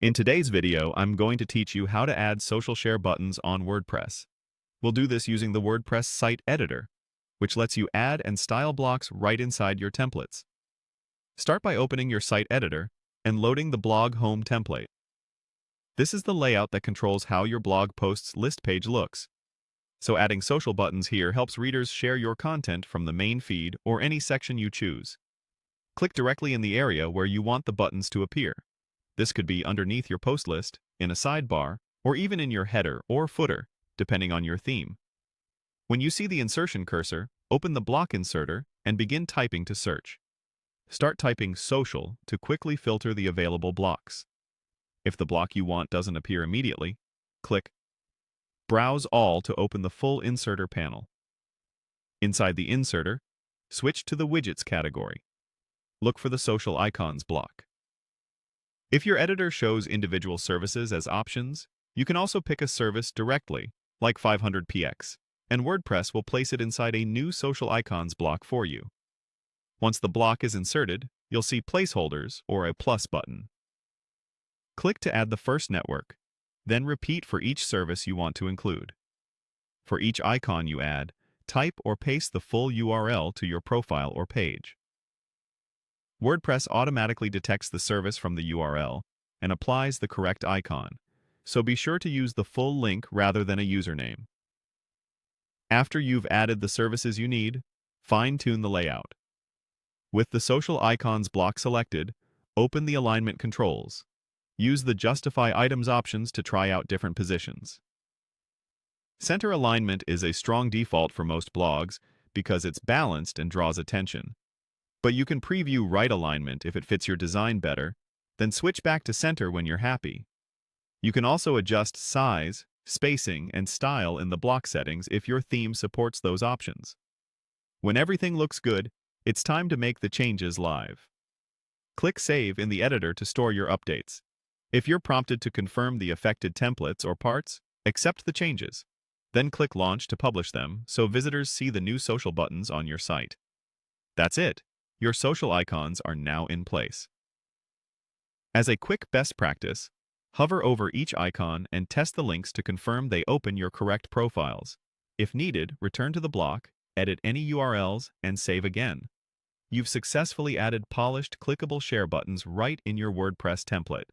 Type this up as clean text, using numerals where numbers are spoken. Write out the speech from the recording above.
In today's video, I'm going to teach you how to add social share buttons on WordPress. We'll do this using the WordPress site editor, which lets you add and style blocks right inside your templates. Start by opening your site editor and loading the blog home template. This is the layout that controls how your blog post's list page looks. So adding social buttons here helps readers share your content from the main feed or any section you choose. Click directly in the area where you want the buttons to appear. This could be underneath your post list, in a sidebar, or even in your header or footer, depending on your theme. When you see the insertion cursor, open the block inserter and begin typing to search. Start typing social to quickly filter the available blocks. If the block you want doesn't appear immediately, click Browse All to open the full inserter panel. Inside the inserter, switch to the Widgets category. Look for the Social Icons block. If your editor shows individual services as options, you can also pick a service directly, like 500px, and WordPress will place it inside a new Social Icons block for you. Once the block is inserted, you'll see placeholders or a plus button. Click to add the first network, then repeat for each service you want to include. For each icon you add, type or paste the full URL to your profile or page. WordPress automatically detects the service from the URL and applies the correct icon, so be sure to use the full link rather than a username. After you've added the services you need, fine-tune the layout. With the Social Icons block selected, open the alignment controls. Use the Justify Items options to try out different positions. Center alignment is a strong default for most blogs because it's balanced and draws attention. But you can preview right alignment if it fits your design better, then switch back to center when you're happy. You can also adjust size, spacing, and style in the block settings if your theme supports those options. When everything looks good, it's time to make the changes live. Click Save in the editor to store your updates. If you're prompted to confirm the affected templates or parts, accept the changes. Then click Launch to publish them so visitors see the new social buttons on your site. That's it. Your social icons are now in place. As a quick best practice, hover over each icon and test the links to confirm they open your correct profiles. If needed, return to the block, edit any URLs, and save again. You've successfully added polished, clickable share buttons right in your WordPress template.